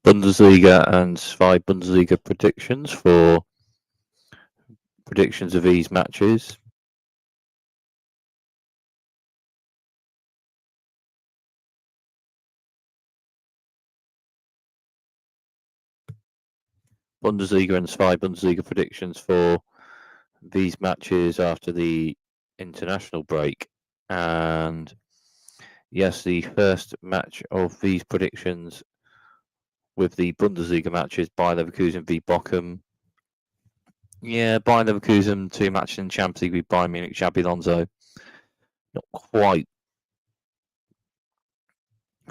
Bundesliga and zwei Bundesliga predictions for predictions of these matches. Bundesliga and zwei Bundesliga predictions for these matches after the international break. And yes, the first match of these predictions with the Bundesliga matches, Bayer Leverkusen v Bochum. Yeah, Bayer Leverkusen, 2 matches in Champions League with Bayern Munich, Xabi Alonso. Not quite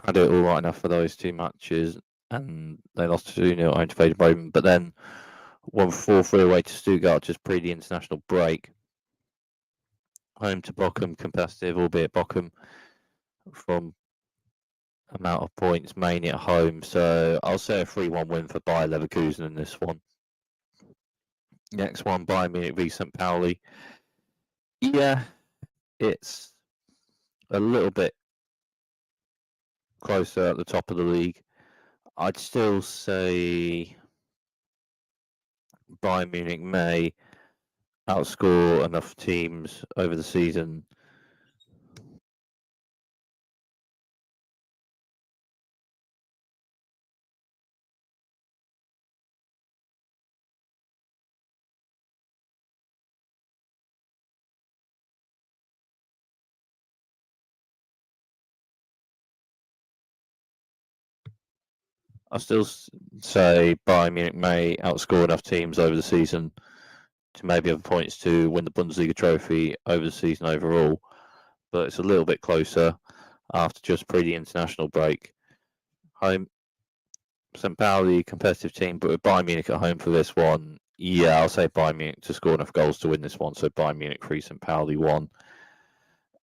had it all right enough for those 2 matches, and they lost 2-0 home to Werder Bremen, but then won 4-3 away to Stuttgart just pre the international break. Home to Bochum, competitive, albeit Bochum from amount of points mainly at home. So I'll say a 3-1 win for Bayer Leverkusen in this one. Next one, Bayern Munich v St. Pauli. Yeah, it's a little bit closer at the top of the league. I'd still say Bayern Munich may outscore enough teams over the season. I still say Bayern Munich may outscore enough teams over the season to maybe have points to win the Bundesliga trophy over the season overall, but it's a little bit closer after just pre the international break. Home, St. Pauli, competitive team, but with Bayern Munich at home for this one, yeah, I'll say Bayern Munich to score enough goals to win this one. So Bayern Munich 3, St. Pauli 1.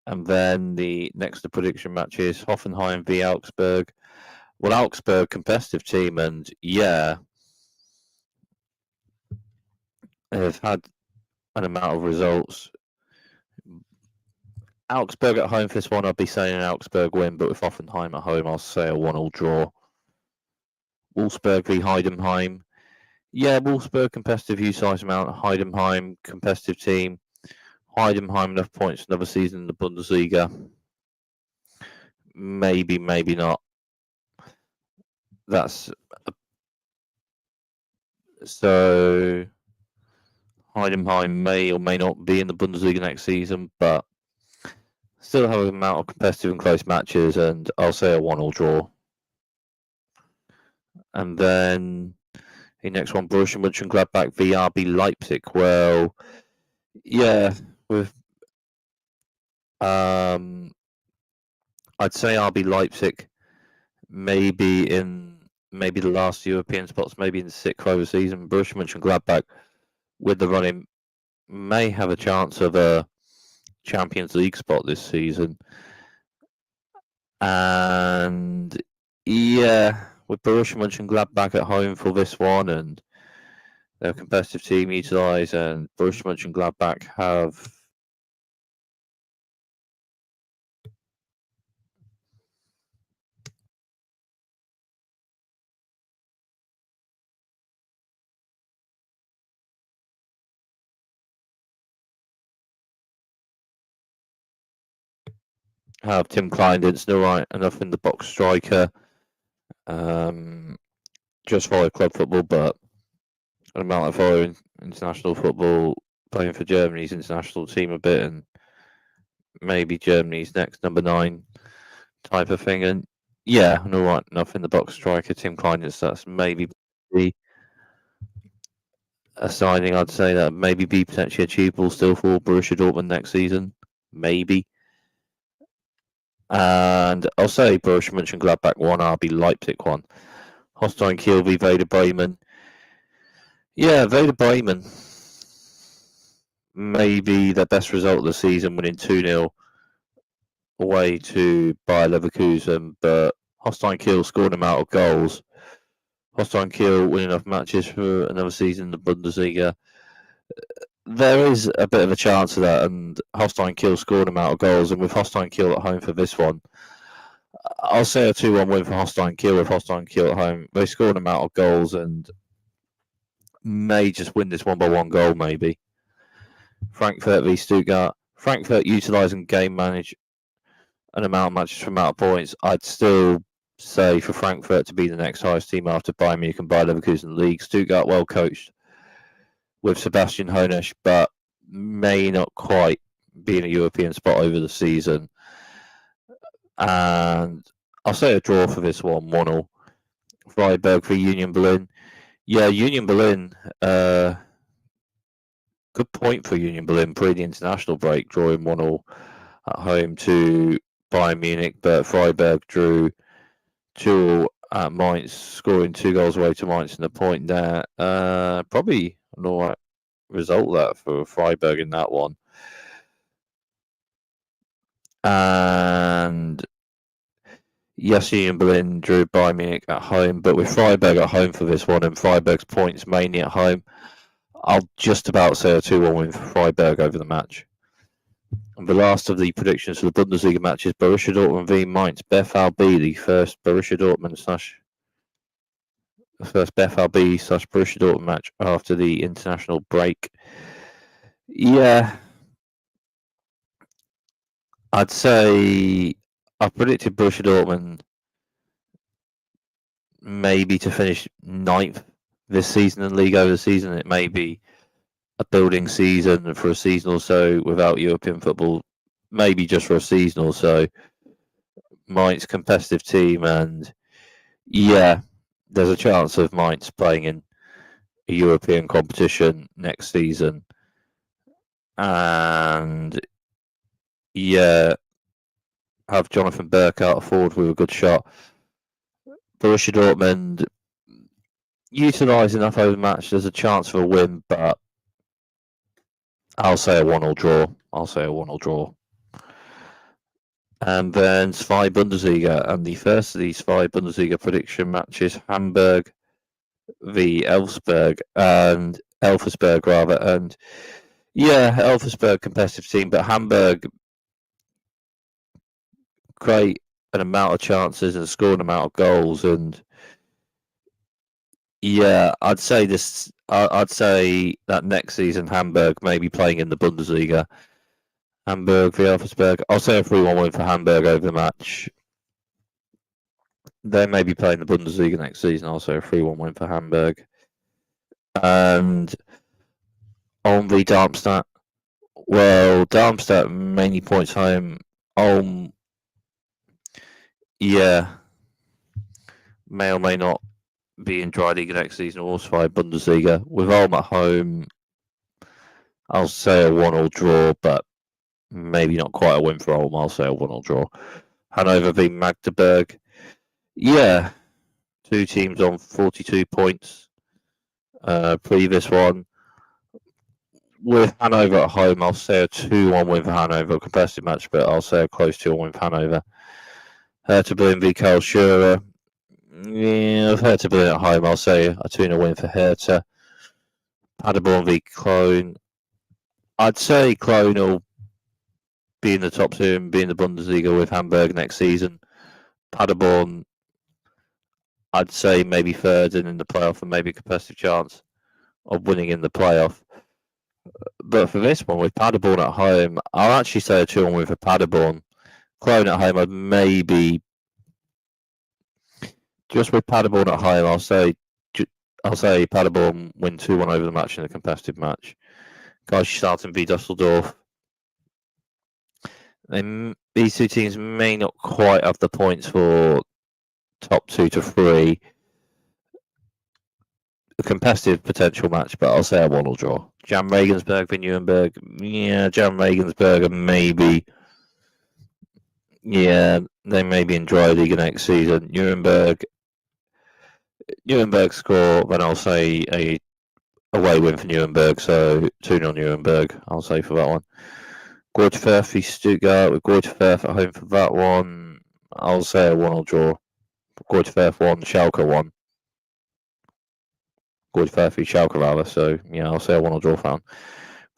And then the next prediction match is Hoffenheim v Augsburg. Well, Augsburg, competitive team, and yeah, have had an amount of results. Augsburg at home for this one, I'd be saying an Augsburg win, but with Hoffenheim at home, I'll say a 1-1 draw. Wolfsburg v Heidenheim. Yeah, Wolfsburg, competitive use size amount. Heidenheim, competitive team. Heidenheim, enough points for another season in the Bundesliga. Maybe, maybe not. So Heidenheim may or may not be in the Bundesliga next season, but still have an amount of competitive and close matches, and I'll say a 1-1 draw. And then the next one, Borussia Mönchengladbach v RB Leipzig. Well, yeah, with I'd say RB Leipzig maybe in the last European spots, maybe in the 6th over season. Borussia Mönchengladbach with the running may have a chance of a Champions League spot this season. And yeah, with Borussia Mönchengladbach at home for this one, and their competitive team utilised, and Borussia Mönchengladbach have Tim Kleindienst right enough in the box striker. Just follow club football, but an amount of following international football, playing for Germany's international team a bit, and maybe Germany's next number 9 type of thing. And yeah, an alright enough in the box striker, Tim Kleindienst. That's maybe a signing I'd say that maybe be potentially achievable still for Borussia Dortmund next season. Maybe. And I'll say Borussia Mönchengladbach 1, RB Leipzig 1. Holstein Kiel v Werder Bremen. Yeah, Werder Bremen. Maybe their best result of the season, winning 2-0 away to Bayer Leverkusen, but Holstein Kiel scored an amount of goals. Holstein Kiel winning enough matches for another season in the Bundesliga. There is a bit of a chance of that, and Holstein Kiel scored an amount of goals, and with Holstein Kiel at home for this one, I'll say a 2-1 win for Holstein Kiel with Holstein Kiel at home. They score an amount of goals and may just win this 1-1 goal, maybe. Frankfurt v Stuttgart. Frankfurt utilising game manage an amount of matches from amount of points. I'd still say for Frankfurt to be the next highest team after Bayern Munich and Bayer Leverkusen in the league. Stuttgart well coached with Sebastian Hoeneß, but may not quite be in a European spot over the season. And I'll say a draw for this one, 1-1. Freiburg v Union Berlin. Yeah, Union Berlin, good point for Union Berlin pre the international break, drawing 1-1 at home to Bayern Munich, but Freiburg drew 2 at Mainz, scoring 2 goals away to Mainz in the point there. Probably an alright result that for Freiburg in that one. And yes, Union Berlin drew Bayern Munich at home, but with Freiburg at home for this one and Freiburg's points mainly at home, I'll just about say a 2-1 win for Freiburg over the match. And the last of the predictions for the Bundesliga matches, Borussia Dortmund v Mainz. BVB, the first Borussia Dortmund Borussia Dortmund match after the international break. Yeah, I'd say I predicted Borussia Dortmund maybe to finish 9th this season in league over the season. It may be a building season for a season or so without European football, maybe just for a season or so. Mainz competitive team, and yeah, there's a chance of Mainz playing in a European competition next season. And yeah, have Jonathan Burkhardt forward with a good shot. Borussia Dortmund utilise enough over the match. There's a chance for a win, but I'll say a 1-1 draw. And then Zwei Bundesliga, and the first of these Zwei Bundesliga prediction matches, Hamburg v Elversberg, and yeah, Elversberg competitive team, but Hamburg create an amount of chances and score an amount of goals, and yeah, I'd say that next season Hamburg may be playing in the Bundesliga. Hamburg v Elversberg. I'll say a 3-1 win for Hamburg over the match. They may be playing the Bundesliga next season. I'll say a 3-1 win for Hamburg. And Ulm v Darmstadt. Well, Darmstadt mainly points home. Ulm, yeah, may or may not be in dry league next season or also Bundesliga. With Ulm at home, I'll say a 1-1 draw, but maybe not quite a win for Ulm. I'll say a 1-1 draw. Hanover v Magdeburg. Yeah, 2 teams on 42 points. Previous one. With Hanover at home, I'll say a 2-1 win for Hanover. Competitive match, but I'll say a close 2-1 win for Hanover. Hertha Berlin v Karlsruhe. Yeah, with Hertha Berlin at home, I'll say a 2-0 win for Hertha. Paderborn v Cologne. I'd say Cologne will be in the top 2 and be in the Bundesliga with Hamburg next season. Paderborn, I'd say maybe 3rd and in the playoff, and maybe a competitive chance of winning in the playoff. But for this one, with Paderborn at home, I'll actually say a 2-1 win for Paderborn. Cologne at home, I'd maybe just with Paderborn at home. I'll say Paderborn win 2-1 over the match in a competitive match. Kaiserslautern v Dusseldorf. These 2 teams may not quite have the points for top 2 to 3. A competitive potential match, but I'll say a 1-1 draw. Jam Regensburg v Nuremberg. Yeah, Jam Regensburg maybe. Yeah, they may be in dry league next season. Nuremberg score, then I'll say a away win for Nuremberg, so 2-0 Nuremberg, I'll say for that one. Greuther Fürth v Stuttgart, with Greuther Fürth at home for that one, I'll say a 1-1 draw. Greuther Fürth 1, Schalke 1. Greuther Fürth v Schalke rather, so yeah, I'll say a 1-1 draw for that one.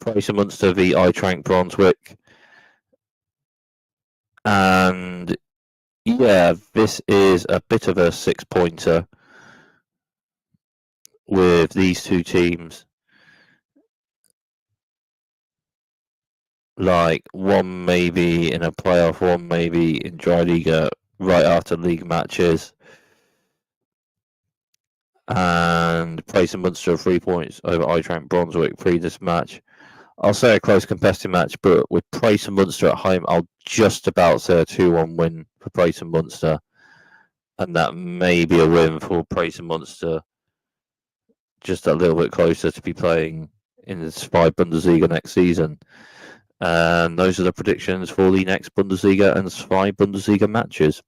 Preußen Munster v Eintracht Brunswick. And Yeah, this is a bit of a six-pointer with these two teams. Like one maybe in a playoff, one maybe in Dry Liga right after league matches. And Praise and Munster 3 points over Eintracht Brunswick pre this match. I'll say a close competitive match, but with Praise and Munster at home, I'll just about say a 2-1 win for Praise and Munster. And that may be a win for Praise and Munster, just a little bit closer to be playing in the Spy Bundesliga next season. And those are the predictions for the next Bundesliga and Spy Bundesliga matches.